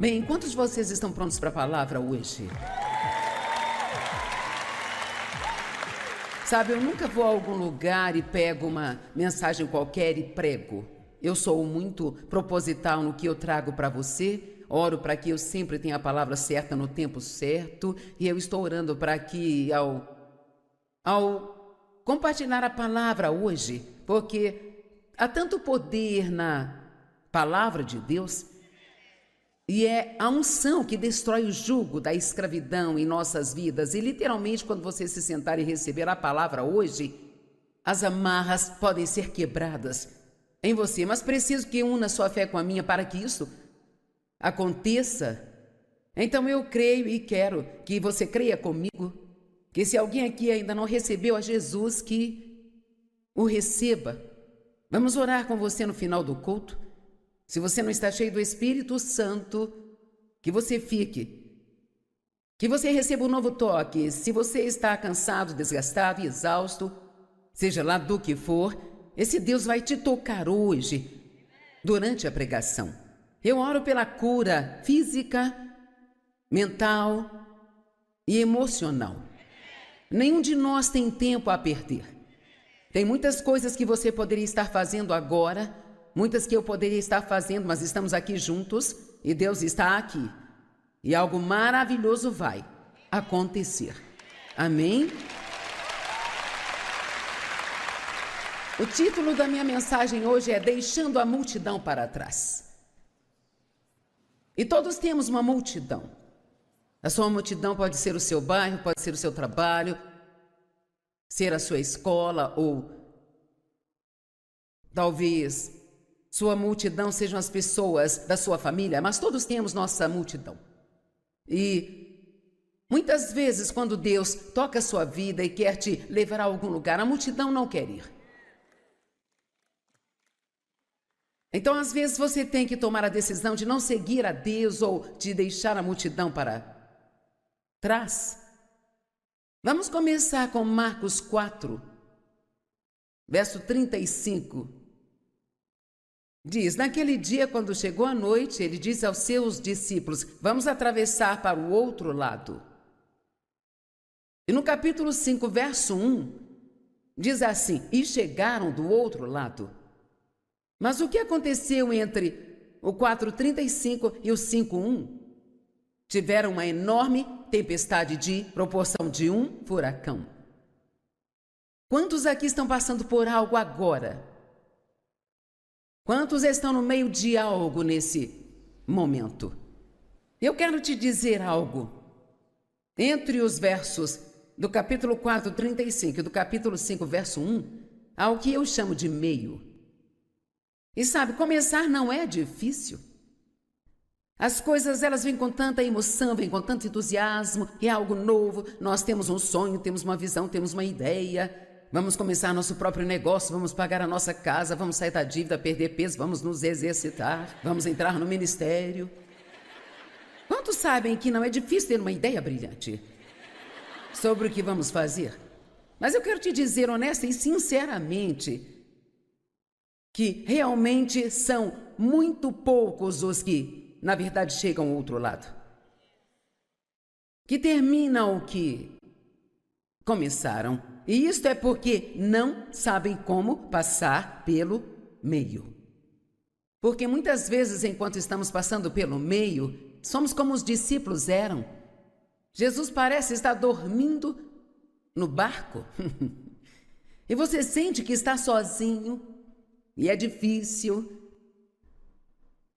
Bem, quantos de vocês estão prontos para a palavra hoje? Sabe, eu nunca vou a algum lugar e pego uma mensagem qualquer e prego. Eu sou muito proposital no que eu trago para você. Oro para que eu sempre tenha a palavra certa no tempo certo. E eu estou orando para que ao compartilhar a palavra hoje, porque há tanto poder na palavra de Deus, e é a unção que destrói o jugo da escravidão em nossas vidas. E literalmente, quando você se sentar e receber a palavra hoje, as amarras podem ser quebradas em você. Mas preciso que una sua fé com a minha para que isso aconteça. Então eu creio e quero que você creia comigo, que se alguém aqui ainda não recebeu a Jesus, que o receba. Vamos orar com você no final do culto. Se você não está cheio do Espírito Santo, que você fique. Que você receba um novo toque. Se você está cansado, desgastado e exausto, seja lá do que for, esse Deus vai te tocar hoje, durante a pregação. Eu oro pela cura física, mental e emocional. Nenhum de nós tem tempo a perder. Tem muitas coisas que você poderia estar fazendo agora, muitas que eu poderia estar fazendo, mas estamos aqui juntos e Deus está aqui. E algo maravilhoso vai acontecer. Amém? O título da minha mensagem hoje é Deixando a Multidão para Trás. E todos temos uma multidão. A sua multidão pode ser o seu bairro, pode ser o seu trabalho, ser a sua escola ou talvez sua multidão sejam as pessoas da sua família, mas todos temos nossa multidão. E muitas vezes quando Deus toca a sua vida e quer te levar a algum lugar, a multidão não quer ir. Então às vezes você tem que tomar a decisão de não seguir a Deus ou de deixar a multidão para trás. Vamos começar com Marcos 4, verso 35. Diz, naquele dia, quando chegou a noite, ele disse aos seus discípulos, vamos atravessar para o outro lado. E no capítulo 5, verso 1, diz assim, e chegaram do outro lado. Mas o que aconteceu entre o 4:35 e o 5:1? Tiveram uma enorme tempestade de proporção de um furacão. Quantos aqui estão passando por algo agora? Quantos estão no meio de algo nesse momento? Eu quero te dizer algo. Entre os versos do capítulo 4:35 e do capítulo 5, verso 1, há o que eu chamo de meio. E sabe, começar não é difícil. As coisas, elas vêm com tanta emoção, vêm com tanto entusiasmo, é algo novo, nós temos um sonho, temos uma visão, temos uma ideia. Vamos começar nosso próprio negócio, vamos pagar a nossa casa, vamos sair da dívida, perder peso, vamos nos exercitar, vamos entrar no ministério. Quantos sabem que não é difícil ter uma ideia brilhante sobre o que vamos fazer? Mas eu quero te dizer honesta e sinceramente que realmente são muito poucos os que, na verdade, chegam ao outro lado. Que terminam o que começaram. E isto é porque não sabem como passar pelo meio. Porque muitas vezes, enquanto estamos passando pelo meio, somos como os discípulos eram. Jesus parece estar dormindo no barco. E você sente que está sozinho. E é difícil.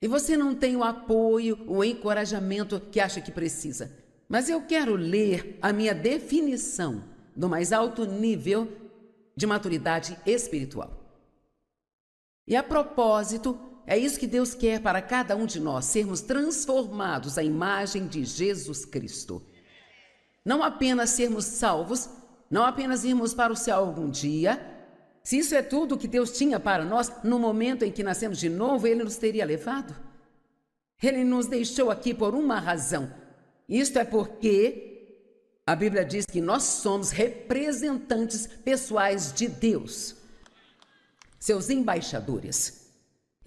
E você não tem o apoio, o encorajamento que acha que precisa. Mas eu quero ler a minha definição do mais alto nível de maturidade espiritual. E a propósito, é isso que Deus quer para cada um de nós, sermos transformados à imagem de Jesus Cristo. Não apenas sermos salvos, não apenas irmos para o céu algum dia. Se isso é tudo o que Deus tinha para nós, no momento em que nascemos de novo, Ele nos teria levado. Ele nos deixou aqui por uma razão. Isto é porque a Bíblia diz que nós somos representantes pessoais de Deus, seus embaixadores.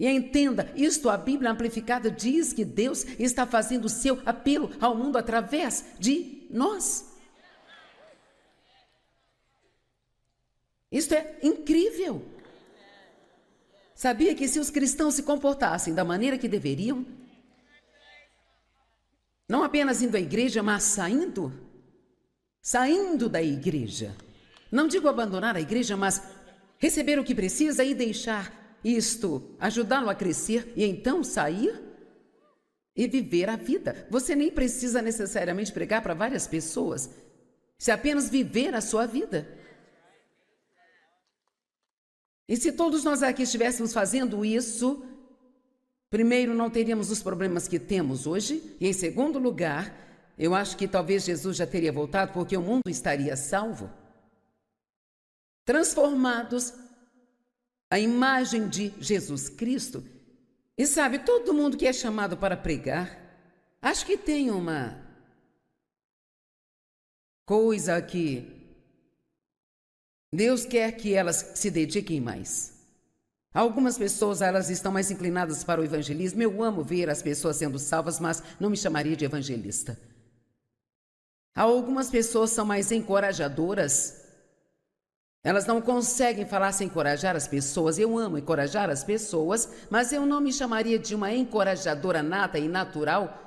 E entenda, isto a Bíblia Amplificada diz que Deus está fazendo o seu apelo ao mundo através de nós. Isto é incrível. Sabia que se os cristãos se comportassem da maneira que deveriam, não apenas indo à igreja, mas saindo da igreja. Não digo abandonar a igreja, mas receber o que precisa e deixar isto ajudá-lo a crescer e então sair e viver a vida. Você nem precisa necessariamente pregar para várias pessoas, se apenas viver a sua vida. E se todos nós aqui estivéssemos fazendo isso, primeiro, não teríamos os problemas que temos hoje, e em segundo lugar, eu acho que talvez Jesus já teria voltado, porque o mundo estaria salvo, transformados à imagem de Jesus Cristo. E sabe, todo mundo que é chamado para pregar, acho que tem uma coisa que Deus quer que elas se dediquem mais. Algumas pessoas, elas estão mais inclinadas para o evangelismo. Eu amo ver as pessoas sendo salvas, mas não me chamaria de evangelista. Algumas pessoas são mais encorajadoras. Elas não conseguem falar sem encorajar as pessoas. Eu amo encorajar as pessoas, mas eu não me chamaria de uma encorajadora nata e natural.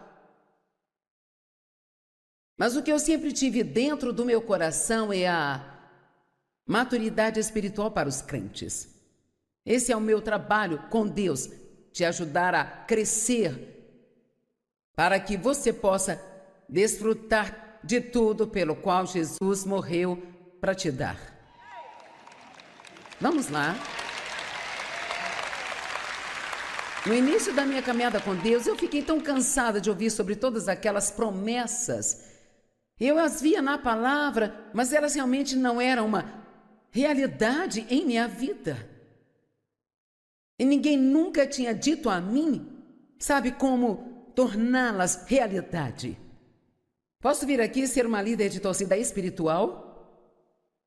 Mas o que eu sempre tive dentro do meu coração é a maturidade espiritual para os crentes. Esse é o meu trabalho com Deus, te ajudar a crescer, para que você possa desfrutar de tudo pelo qual Jesus morreu para te dar. Vamos lá. No início da minha caminhada com Deus, eu fiquei tão cansada de ouvir sobre todas aquelas promessas. Eu as via na palavra, mas elas realmente não eram uma realidade em minha vida. E ninguém nunca tinha dito a mim, sabe, como torná-las realidade. Posso vir aqui ser uma líder de torcida espiritual,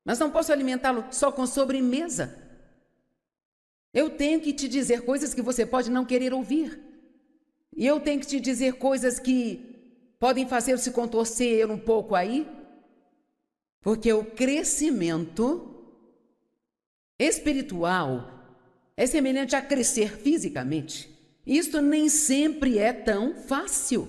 mas não posso alimentá-lo só com sobremesa. Eu tenho que te dizer coisas que você pode não querer ouvir. E eu tenho que te dizer coisas que podem fazer se contorcer um pouco aí, porque o crescimento espiritual é semelhante a crescer fisicamente. Isto nem sempre é tão fácil.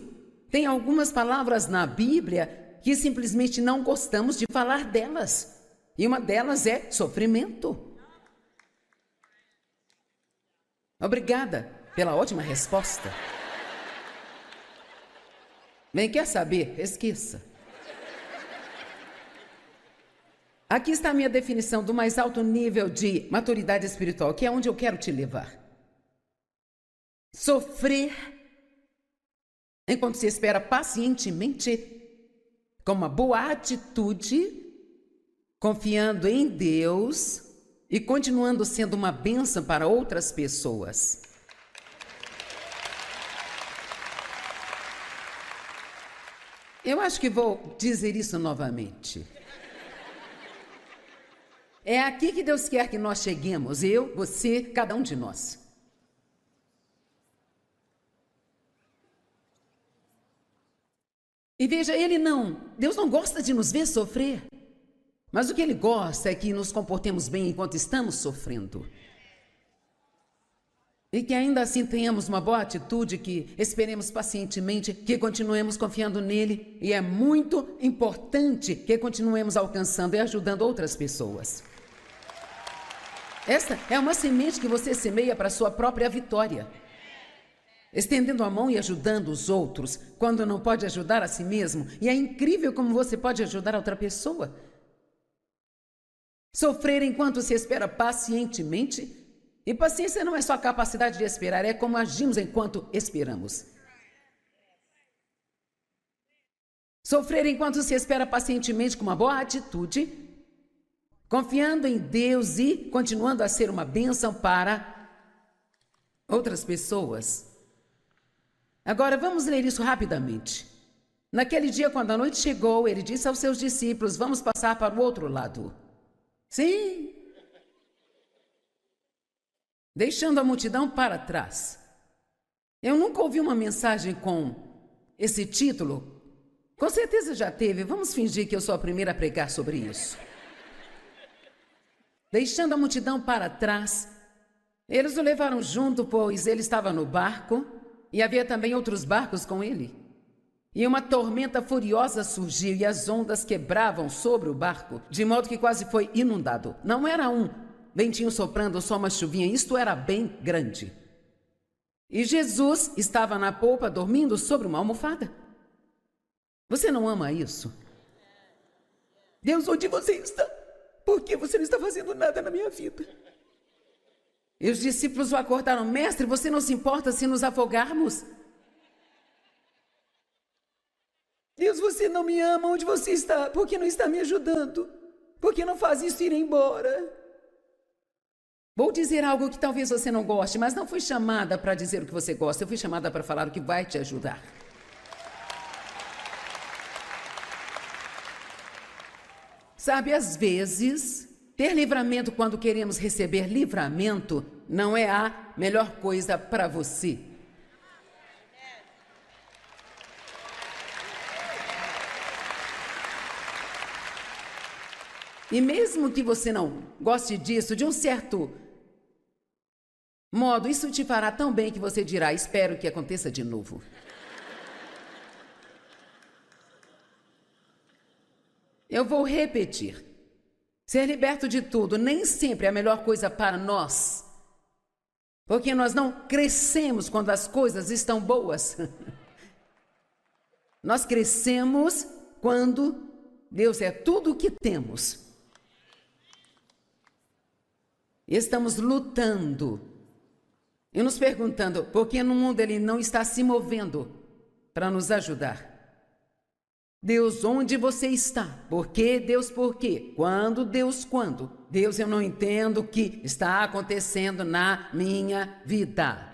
Tem algumas palavras na Bíblia que simplesmente não gostamos de falar delas. E uma delas é sofrimento. Obrigada pela ótima resposta. Bem, quer saber? Esqueça. Aqui está a minha definição do mais alto nível de maturidade espiritual, que é onde eu quero te levar. Sofrer enquanto se espera pacientemente, com uma boa atitude, confiando em Deus e continuando sendo uma bênção para outras pessoas. Eu acho que vou dizer isso novamente. É aqui que Deus quer que nós cheguemos, eu, você, cada um de nós. E veja, Deus não gosta de nos ver sofrer, mas o que Ele gosta é que nos comportemos bem enquanto estamos sofrendo. E que ainda assim tenhamos uma boa atitude, que esperemos pacientemente, que continuemos confiando nele. E é muito importante que continuemos alcançando e ajudando outras pessoas. Esta é uma semente que você semeia para a sua própria vitória. Estendendo a mão e ajudando os outros, quando não pode ajudar a si mesmo. E é incrível como você pode ajudar a outra pessoa. Sofrer enquanto se espera pacientemente. E paciência não é só a capacidade de esperar, é como agimos enquanto esperamos. Sofrer enquanto se espera pacientemente com uma boa atitude, confiando em Deus e continuando a ser uma bênção para outras pessoas. Agora, vamos ler isso rapidamente. Naquele dia, quando a noite chegou, ele disse aos seus discípulos, vamos passar para o outro lado. Sim. deixando a multidão para trás. Eu nunca ouvi uma mensagem com esse título. Com certeza já teve. Vamos fingir que eu sou a primeira a pregar sobre isso. Deixando a multidão para trás, eles o levaram junto, pois ele estava no barco e havia também outros barcos com ele. E uma tormenta furiosa surgiu e as ondas quebravam sobre o barco, de modo que quase foi inundado. Não era um ventinho soprando, só uma chuvinha, isto era bem grande. E Jesus estava na polpa dormindo sobre uma almofada. Você não ama isso? Deus, onde você está? Por que você não está fazendo nada na minha vida? E os discípulos o acordaram: mestre, você não se importa se nos afogarmos? Deus, você não me ama, onde você está? Por que não está me ajudando? Por que não faz isso ir embora? Vou dizer algo que talvez você não goste, mas não fui chamada para dizer o que você gosta, eu fui chamada para falar o que vai te ajudar. Sabe, às vezes, ter livramento quando queremos receber livramento não é a melhor coisa para você. E mesmo que você não goste disso, de um certo modo, isso te fará tão bem que você dirá: espero que aconteça de novo. Eu vou repetir. Ser liberto de tudo nem sempre é a melhor coisa para nós. Porque nós não crescemos quando as coisas estão boas. Nós crescemos quando Deus é tudo o que temos. Estamos lutando e nos perguntando por que no mundo Ele não está se movendo para nos ajudar. Deus, onde você está? Por quê? Deus, por quê? Quando? Deus, quando? Deus, eu não entendo o que está acontecendo na minha vida.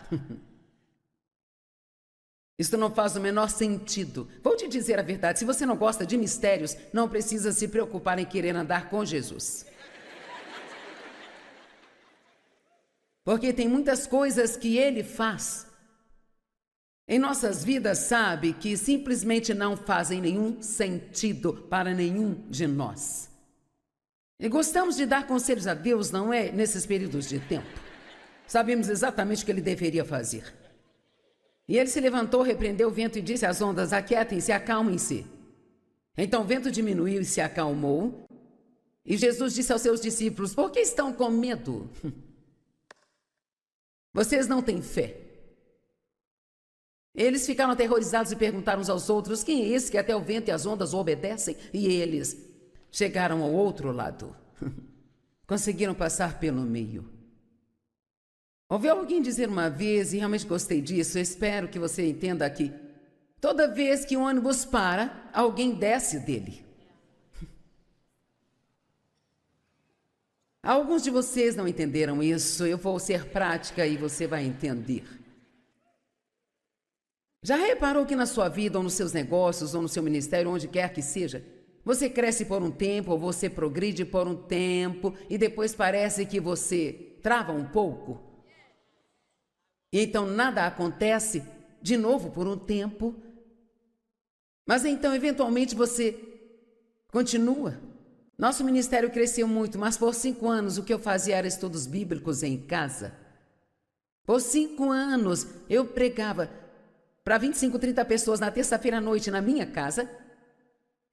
Isso não faz o menor sentido. Vou te dizer a verdade, se você não gosta de mistérios, não precisa se preocupar em querer andar com Jesus. Porque tem muitas coisas que Ele faz em nossas vidas, sabe, que simplesmente não fazem nenhum sentido para nenhum de nós. E gostamos de dar conselhos a Deus, não é? Nesses períodos de tempo. Sabemos exatamente o que Ele deveria fazer. E Ele se levantou, repreendeu o vento e disse às ondas: aquietem-se, acalmem-se. Então o vento diminuiu e se acalmou. E Jesus disse aos seus discípulos: por que estão com medo? Vocês não têm fé. Eles ficaram aterrorizados e perguntaram uns aos outros: quem é esse que até o vento e as ondas o obedecem? E eles chegaram ao outro lado. Conseguiram passar pelo meio. Ouvi alguém dizer uma vez, e realmente gostei disso, eu espero que você entenda aqui: toda vez que um ônibus para, alguém desce dele. Alguns de vocês não entenderam isso, eu vou ser prática e você vai entender. Já reparou que na sua vida, ou nos seus negócios, ou no seu ministério, onde quer que seja, você cresce por um tempo, ou você progride por um tempo, e depois parece que você trava um pouco? E então nada acontece de novo por um tempo, mas então eventualmente você continua. Nosso ministério cresceu muito, mas por 5 anos o que eu fazia era estudos bíblicos em casa. Por 5 anos eu pregava para 25, 30 pessoas na terça-feira à noite na minha casa.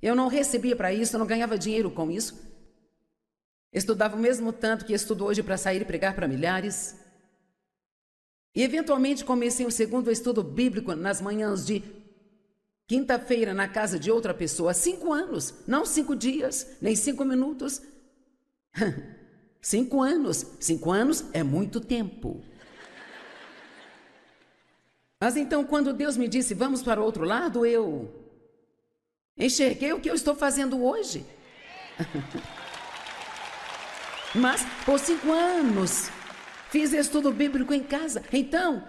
Eu não recebia para isso, eu não ganhava dinheiro com isso. Estudava o mesmo tanto que estudo hoje para sair e pregar para milhares. E eventualmente comecei um segundo estudo bíblico nas manhãs de quinta-feira na casa de outra pessoa. 5 anos, não 5 dias, nem 5 minutos. 5 anos. 5 anos é muito tempo. Mas então, quando Deus me disse: vamos para o outro lado, eu enxerguei o que eu estou fazendo hoje. Mas por 5 anos fiz estudo bíblico em casa. Então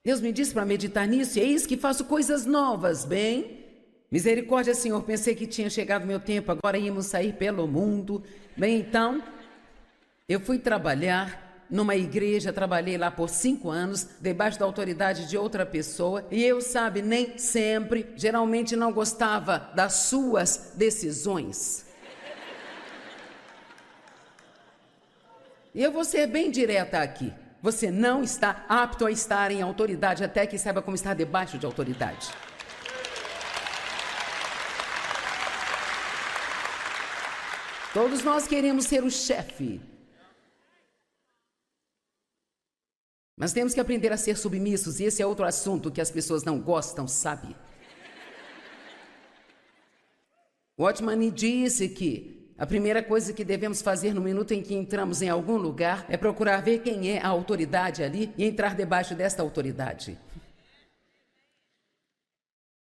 Deus me disse para meditar nisso, e é isso que faço, coisas novas. Bem, misericórdia, Senhor, pensei que tinha chegado o meu tempo, agora íamos sair pelo mundo. Bem, então eu fui trabalhar numa igreja, trabalhei lá por 5 anos, debaixo da autoridade de outra pessoa, e eu, sabe, nem sempre, geralmente não gostava das suas decisões. E eu vou ser bem direta aqui. Você não está apto a estar em autoridade até que saiba como estar debaixo de autoridade. Todos nós queremos ser o chefe. Mas temos que aprender a ser submissos, e esse é outro assunto que as pessoas não gostam, sabe? Watchman disse que a primeira coisa que devemos fazer no minuto em que entramos em algum lugar é procurar ver quem é a autoridade ali e entrar debaixo desta autoridade.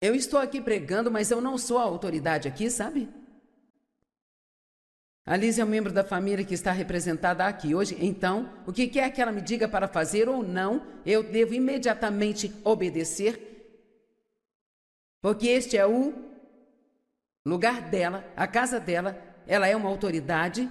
Eu estou aqui pregando, mas eu não sou a autoridade aqui, sabe? A Liz é um membro da família que está representada aqui hoje, então, o que quer que ela me diga para fazer ou não, eu devo imediatamente obedecer, porque este é o lugar dela, a casa dela, ela é uma autoridade.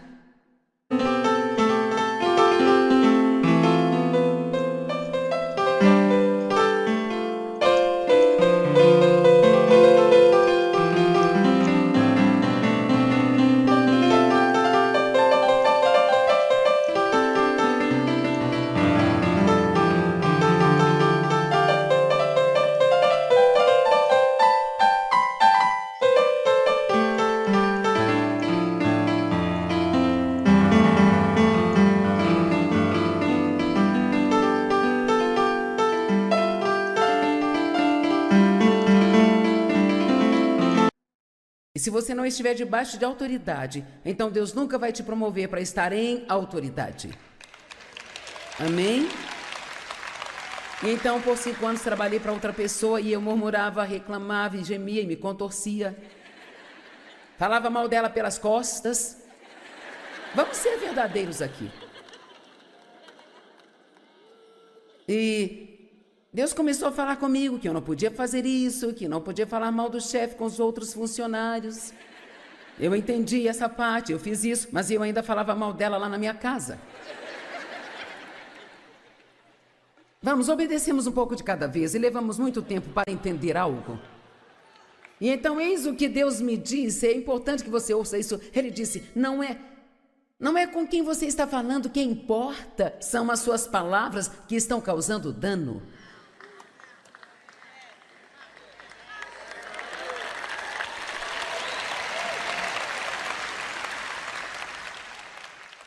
E se você não estiver debaixo de autoridade, então Deus nunca vai te promover para estar em autoridade. Amém? E então, por 5 anos, trabalhei para outra pessoa e eu murmurava, reclamava e gemia e me contorcia. Falava mal dela pelas costas. Vamos ser verdadeiros aqui. E Deus começou a falar comigo que eu não podia fazer isso, que não podia falar mal do chefe com os outros funcionários. Eu entendi essa parte, eu fiz isso, mas eu ainda falava mal dela lá na minha casa. Vamos, obedecemos um pouco de cada vez e levamos muito tempo para entender algo. E então eis o que Deus me disse, é importante que você ouça isso. Ele disse, não é com quem você está falando que importa, são as suas palavras que estão causando dano.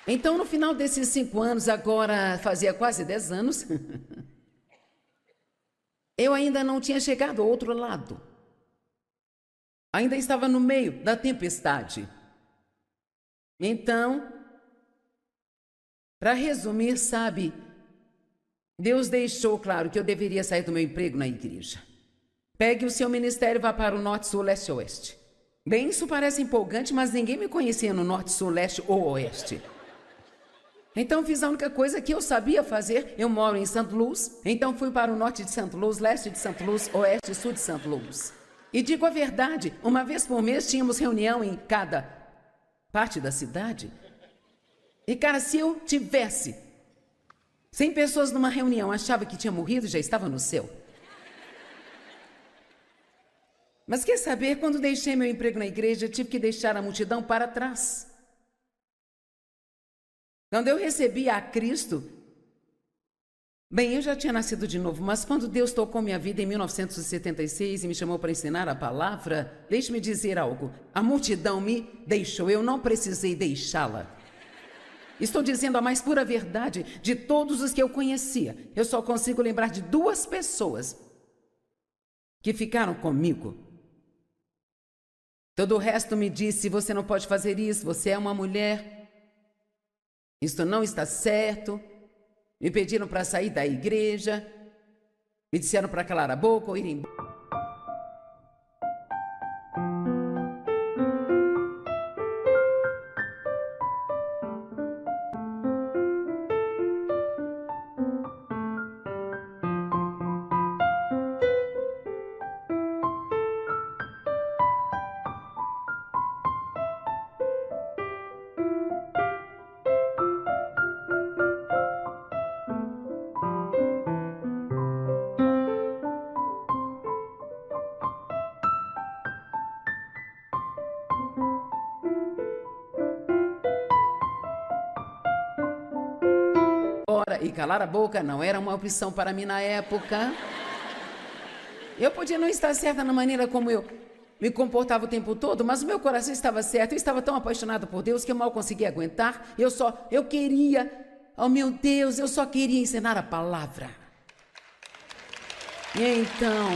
Então, no final desses 5 anos, agora fazia quase 10 anos, eu ainda não tinha chegado ao outro lado. Ainda estava no meio da tempestade. Então, para resumir, sabe, Deus deixou claro que eu deveria sair do meu emprego na igreja. Pegue o seu ministério e vá para o norte, sul, leste e oeste. Bem, isso parece empolgante, mas ninguém me conhecia no norte, sul, leste ou oeste. Então fiz a única coisa que eu sabia fazer. Eu moro em St. Louis, então fui para o norte de St. Louis, leste de St. Louis, oeste e sul de St. Louis. E digo a verdade, uma vez por mês tínhamos reunião em cada parte da cidade. E cara, se eu tivesse 100 pessoas numa reunião, achava que tinha morrido e já estava no céu. Mas quer saber, quando deixei meu emprego na igreja, tive que deixar a multidão para trás. Quando eu recebi a Cristo, bem, eu já tinha nascido de novo, mas quando Deus tocou minha vida em 1976 e me chamou para ensinar a palavra, deixe-me dizer algo, a multidão me deixou, eu não precisei deixá-la. Estou dizendo a mais pura verdade de todos os que eu conhecia. Eu só consigo lembrar de 2 pessoas que ficaram comigo. Todo o resto me disse, você não pode fazer isso, você é uma mulher. Isto não está certo. Me pediram para sair da igreja. Me disseram para calar a boca ou ir embora. e calar a boca não era uma opção para mim na época. Eu podia não estar certa na maneira como eu me comportava o tempo todo, mas o meu coração estava certo. Eu estava tão apaixonada por Deus que eu mal conseguia aguentar. Eu queria, oh meu Deus, eu só queria ensinar a palavra. E então,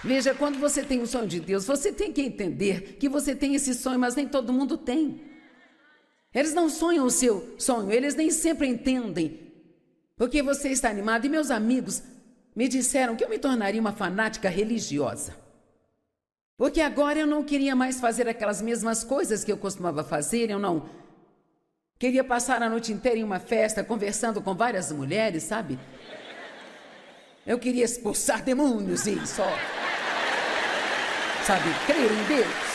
veja, quando você tem um sonho de Deus, você tem que entender que você tem esse sonho, mas nem todo mundo tem. Eles não sonham o seu sonho, eles nem sempre entendem porque você está animado. E meus amigos me disseram que eu me tornaria uma fanática religiosa. Porque agora eu não queria mais fazer aquelas mesmas coisas que eu costumava fazer, eu não queria passar a noite inteira em uma festa conversando com várias mulheres, sabe? Eu queria expulsar demônios e só, sabe, crer em Deus.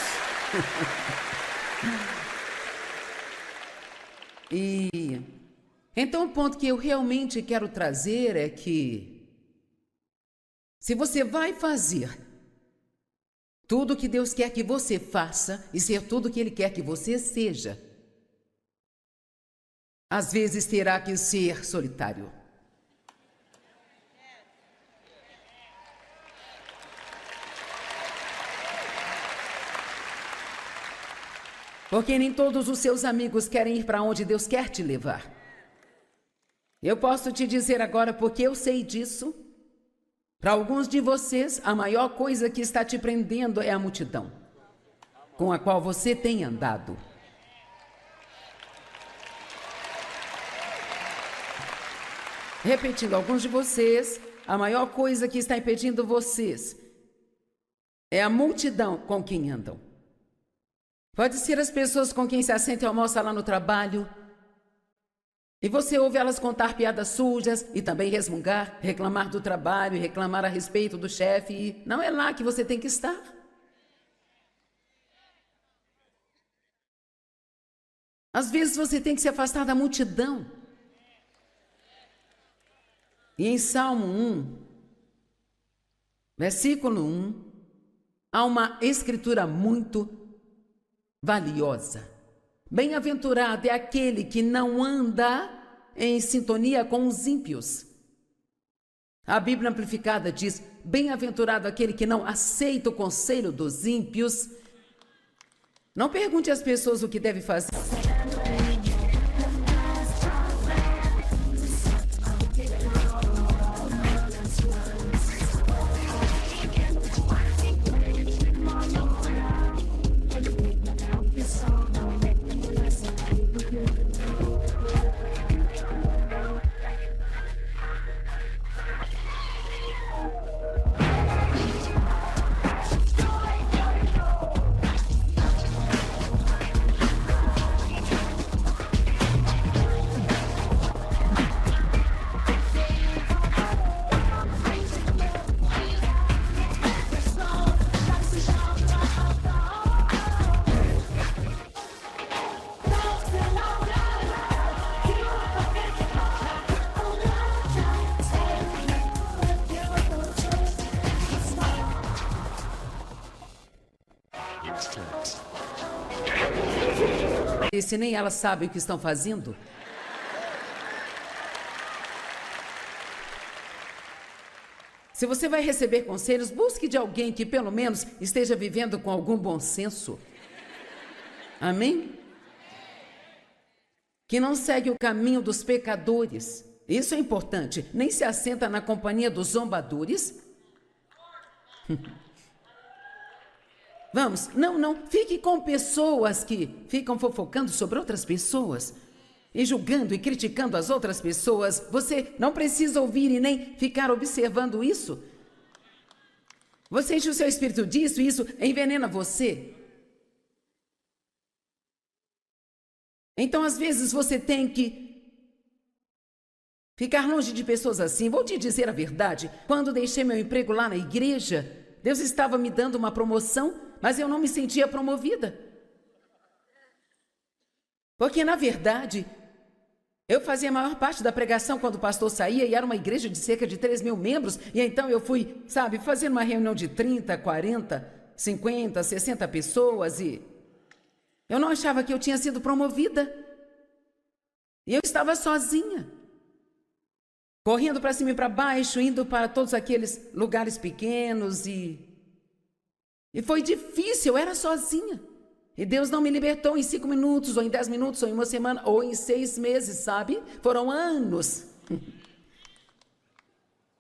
E então o ponto que eu realmente quero trazer é que se você vai fazer tudo o que Deus quer que você faça e ser tudo o que Ele quer que você seja, às vezes terá que ser solitário. Porque nem todos os seus amigos querem ir para onde Deus quer te levar. Eu posso te dizer agora, porque eu sei disso, para alguns de vocês, a maior coisa que está te prendendo é a multidão com a qual você tem andado. Repetindo, alguns de vocês, a maior coisa que está impedindo vocês é a multidão com quem andam. Pode ser as pessoas com quem se assenta e almoça lá no trabalho, e você ouve elas contar piadas sujas e também resmungar, reclamar do trabalho, reclamar a respeito do chefe, e não é lá que você tem que estar. Às vezes você tem que se afastar da multidão. E em Salmo 1, versículo 1, há uma escritura muito valiosa. Bem-aventurado é aquele que não anda em sintonia com os ímpios. A Bíblia Amplificada diz: bem-aventurado aquele que não aceita o conselho dos ímpios. Não pergunte às pessoas o que deve fazer. E se nem elas sabem o que estão fazendo? Se você vai receber conselhos, busque de alguém que pelo menos esteja vivendo com algum bom senso. Amém? Que não segue o caminho dos pecadores. Isso é importante. Nem se assenta na companhia dos zombadores. Vamos, não, fique com pessoas que ficam fofocando sobre outras pessoas e julgando e criticando as outras pessoas. Você não precisa ouvir e nem ficar observando isso. Você enche o seu espírito disso e isso envenena você. Então, às vezes, você tem que ficar longe de pessoas assim. Vou te dizer a verdade. Quando deixei meu emprego lá na igreja, Deus estava me dando uma promoção, mas eu não me sentia promovida. Porque, na verdade, eu fazia a maior parte da pregação quando o pastor saía, e era uma igreja de cerca de 3.000 membros, e então eu fui, sabe, fazendo uma reunião de 30, 40, 50, 60 pessoas, e eu não achava que eu tinha sido promovida. E eu estava sozinha, correndo para cima e para baixo, indo para todos aqueles lugares pequenos e foi difícil, eu era sozinha. E Deus não me libertou em 5 minutos, ou em 10 minutos, ou em uma semana, ou em 6 meses, sabe? Foram anos.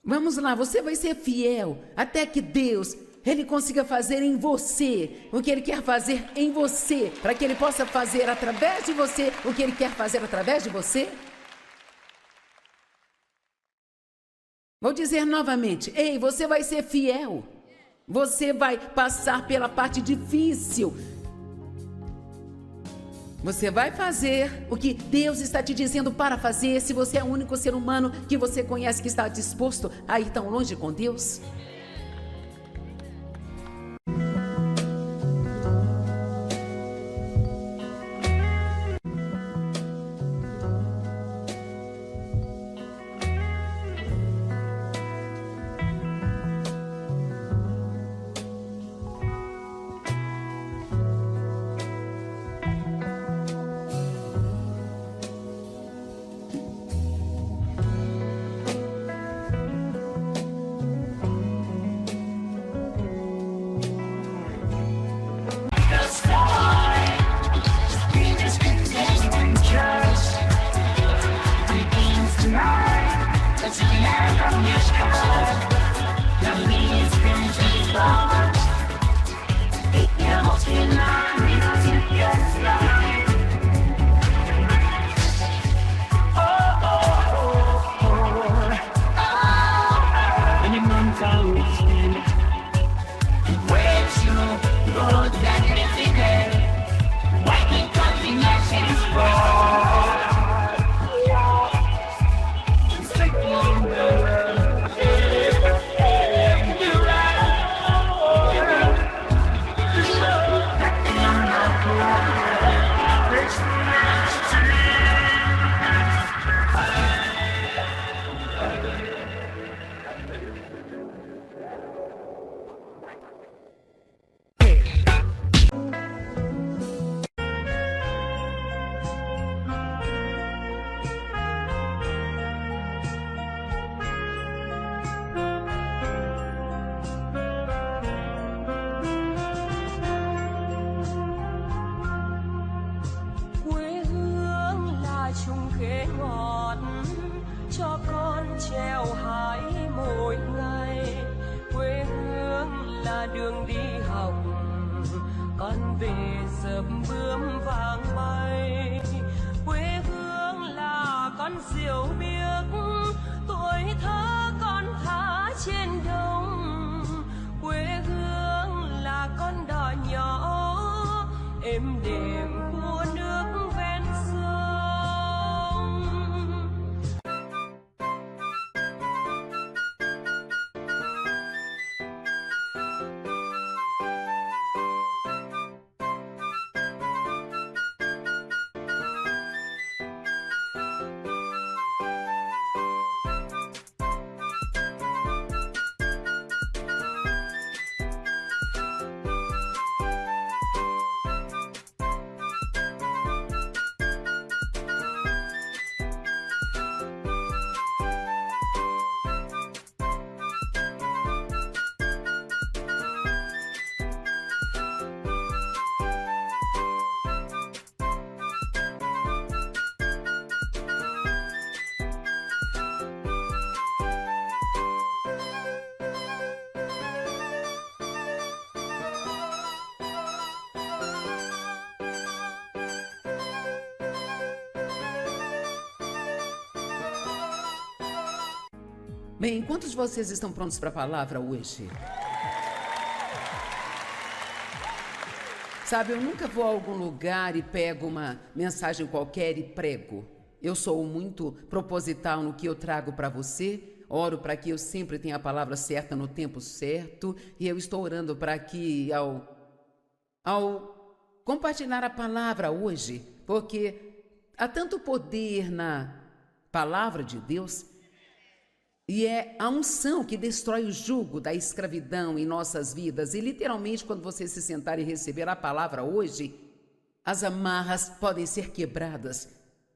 Vamos lá, você vai ser fiel até que Deus, Ele consiga fazer em você o que Ele quer fazer em você, para que Ele possa fazer através de você o que Ele quer fazer através de você. Vou dizer novamente, ei, você vai ser fiel. Você vai passar pela parte difícil. Você vai fazer o que Deus está te dizendo para fazer, se você é o único ser humano que você conhece que está disposto a ir tão longe com Deus. Bem, quantos de vocês estão prontos para a palavra hoje? Sabe, eu nunca vou a algum lugar e pego uma mensagem qualquer e prego. Eu sou muito proposital no que eu trago para você. Oro para que eu sempre tenha a palavra certa no tempo certo. E eu estou orando para que ao compartilhar a palavra hoje, porque há tanto poder na palavra de Deus, e é a unção que destrói o jugo da escravidão em nossas vidas. E literalmente, quando você se sentar e receber a palavra hoje, as amarras podem ser quebradas.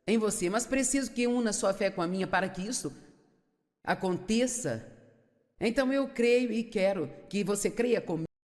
em você, mas preciso que una sua fé com a minha para que isso aconteça. Então eu creio e quero que você creia comigo.